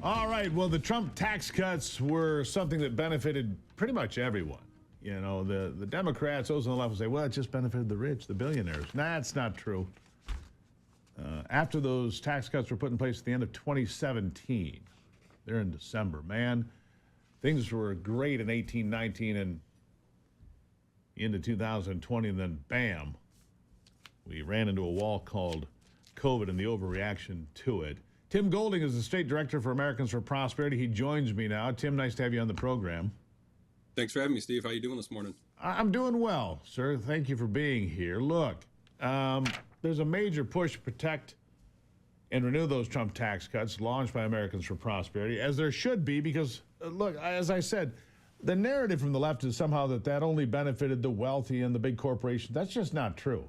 All right. Well, the Trump tax cuts were something that benefited pretty much everyone. You know, the Democrats, those on the left will say, well, it just benefited the rich, the billionaires. Nah, that's not true. After those tax cuts were put in place at the end of 2017, they're in December, man, things were great in 18, 19, and into 2020, and then bam, we ran into a wall called COVID and the overreaction to it. Tim Golding is the state director for Americans for Prosperity. He joins me now. Tim, nice to have you on the program. Thanks for having me, Steve. How you doing this morning? I'm doing well, sir. Thank you for being here. Look, there's a major push to protect and renew those Trump tax cuts launched by Americans for Prosperity, as there should be, because, look, as I said, the narrative from the left is somehow that only benefited the wealthy and the big corporations. That's just not true.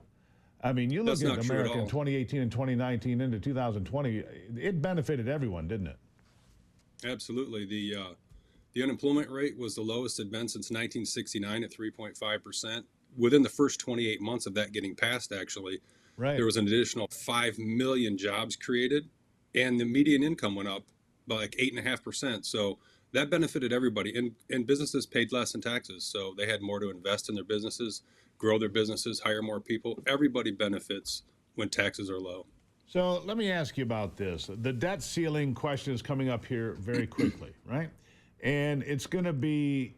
I mean, you look at America in 2018 and 2019 into 2020, it benefited everyone, didn't it? Absolutely. The unemployment rate was the lowest it's been since 1969 at 3.5%. Within the first 28 months of that getting passed, actually, there was an additional 5 million jobs created, and the median income went up by like 8.5%. So that benefited everybody, and businesses paid less in taxes, so they had more to invest in their businesses, grow their businesses, hire more people. Everybody benefits when taxes are low. So let me ask you about this. The debt ceiling question is coming up here very quickly, right? And it's going to be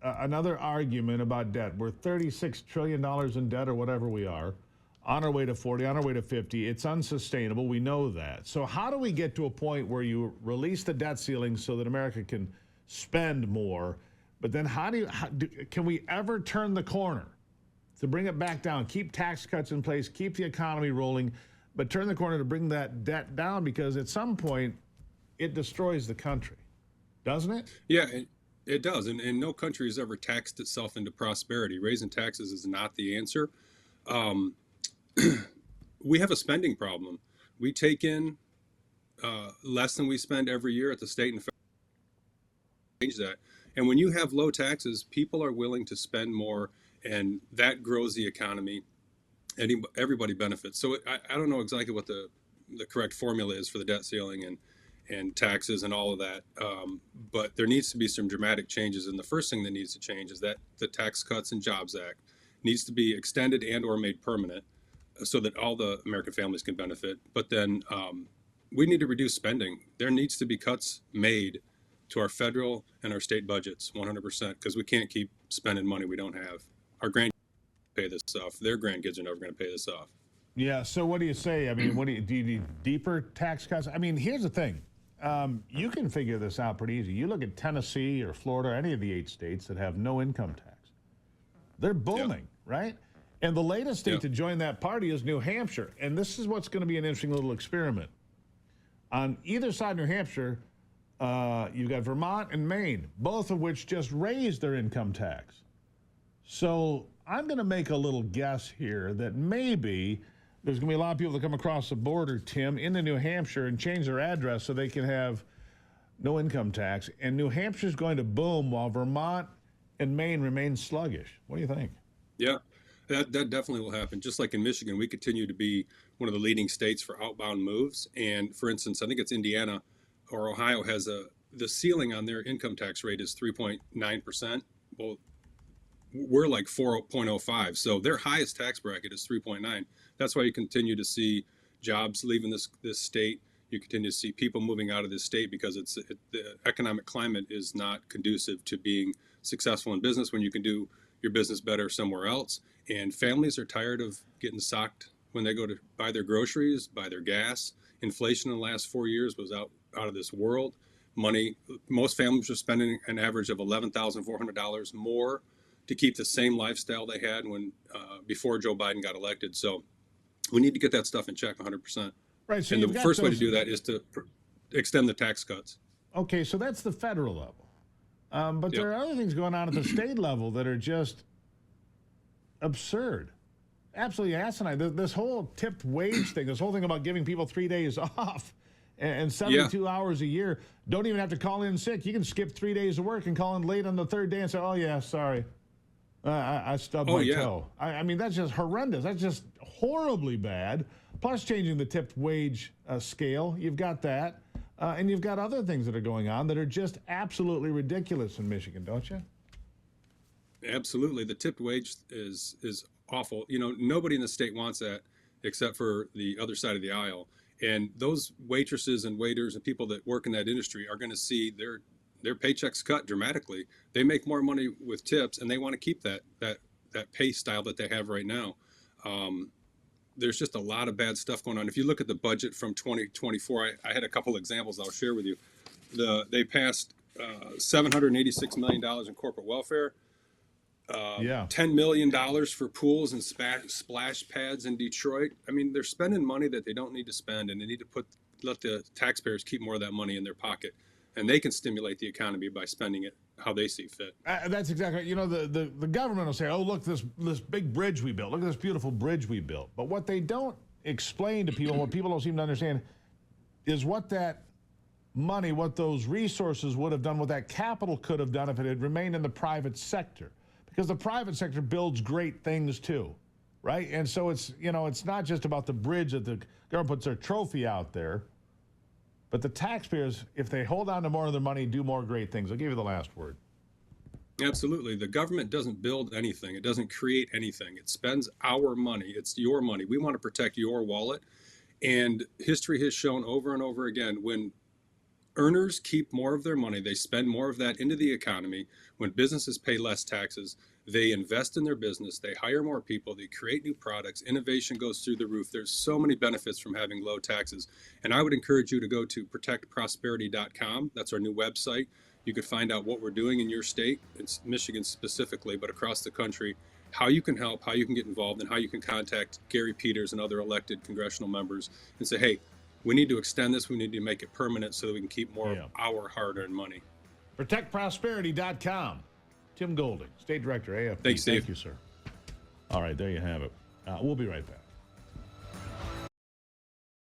another argument about debt. We're $36 trillion in debt, or whatever we are, on our way to 40, on our way to 50. It's unsustainable. We know that. So how do we get to a point where you release the debt ceiling so that America can spend more? But then can we ever turn the corner to bring it back down, keep tax cuts in place, keep the economy rolling, but turn the corner to bring that debt down? Because at some point, it destroys the country, doesn't it? Yeah, it does. And no country has ever taxed itself into prosperity. Raising taxes is not the answer. We have a spending problem. We take in less than we spend every year at the state and federal. Change that. And when you have low taxes, people are willing to spend more, and that grows the economy, and everybody benefits. So I don't know exactly what the correct formula is for the debt ceiling and taxes and all of that, but there needs to be some dramatic changes. And the first thing that needs to change is that the Tax Cuts and Jobs Act needs to be extended and or made permanent so that all the American families can benefit. But then we need to reduce spending. There needs to be cuts made to our federal and our state budgets, 100%, because we can't keep spending money we don't have. Our grandkids pay this off. Their grandkids are never going to pay this off. Yeah. So what do you say? I mean, do you need deeper tax cuts? I mean, here's the thing. You can figure this out pretty easy. You look at Tennessee or Florida, or any of the 8 states that have no income tax. They're booming, right? And the latest state to join that party is New Hampshire. And this is what's going to be an interesting little experiment. On either side of New Hampshire, you've got Vermont and Maine, both of which just raised their income tax. So I'm going to make a little guess here that maybe there's going to be a lot of people that come across the border, Tim, into New Hampshire and change their address so they can have no income tax. And New Hampshire's going to boom while Vermont and Maine remain sluggish. What do you think? Yeah, that definitely will happen. Just like in Michigan, we continue to be one of the leading states for outbound moves. And for instance, I think it's Indiana or Ohio has the ceiling on their income tax rate is 3.9%. Well, we're like 4.05. So their highest tax bracket is 3.9. That's why you continue to see jobs leaving this state. You continue to see people moving out of this state because the economic climate is not conducive to being successful in business when you can do your business better somewhere else. And families are tired of getting socked when they go to buy their groceries, buy their gas. Inflation in the last 4 years was out of this world. Most families are spending an average of $11,400 more to keep the same lifestyle they had when before Joe Biden got elected. So we need to get that stuff in check 100%. Right. So and the first way to do that is to extend the tax cuts. Okay, so that's the federal level. But there are other things going on at the state level that are just absurd. Absolutely asinine. This whole tipped wage thing, this whole thing about giving people 3 days off and 72 hours a year, don't even have to call in sick. You can skip 3 days of work and call in late on the 3rd day and say, oh, yeah, sorry. I stubbed my toe. I mean, that's just horrendous. That's just horribly bad. Plus changing the tipped wage scale. You've got that. And you've got other things that are going on that are just absolutely ridiculous in Michigan, don't you? Absolutely. The tipped wage is awful. You know, nobody in the state wants that except for the other side of the aisle. And those waitresses and waiters and people that work in that industry are going to see their paychecks cut dramatically. They make more money with tips, and they want to keep that pay style that they have right now. There's just a lot of bad stuff going on. If you look at the budget from 2024, I had a couple examples I'll share with you. They passed $786 million in corporate welfare, $10 million for pools and splash pads in Detroit. I mean, they're spending money that they don't need to spend, and they need to let the taxpayers keep more of that money in their pocket, and they can stimulate the economy by spending it how they see fit. That's exactly right. You know, the government will say, oh, look, this big bridge we built. Look at this beautiful bridge we built. But what they don't explain to people, what people don't seem to understand, is what that money, what those resources would have done, what that capital could have done if it had remained in the private sector. Because the private sector builds great things too, right? And so it's, you know, it's not just about the bridge that the government puts their trophy out there. But the taxpayers, if they hold on to more of their money, do more great things. I'll give you the last word. Absolutely. The government doesn't build anything. It doesn't create anything. It spends our money. It's your money. We want to protect your wallet. And history has shown over and over again, when earners keep more of their money, they spend more of that into the economy. When businesses pay less taxes, they invest in their business, they hire more people, they create new products, innovation goes through the roof. There's so many benefits from having low taxes. And I would encourage you to go to protectprosperity.com. That's our new website. You could find out what we're doing in your state, it's Michigan specifically, but across the country, how you can help, how you can get involved, and how you can contact Gary Peters and other elected congressional members and say, hey, we need to extend this. We need to make it permanent so that we can keep more of our hard-earned money. ProtectProsperity.com. Tim Golding, State Director, AFP. Thanks, Steve. Thank you, sir. All right, there you have it. We'll be right back.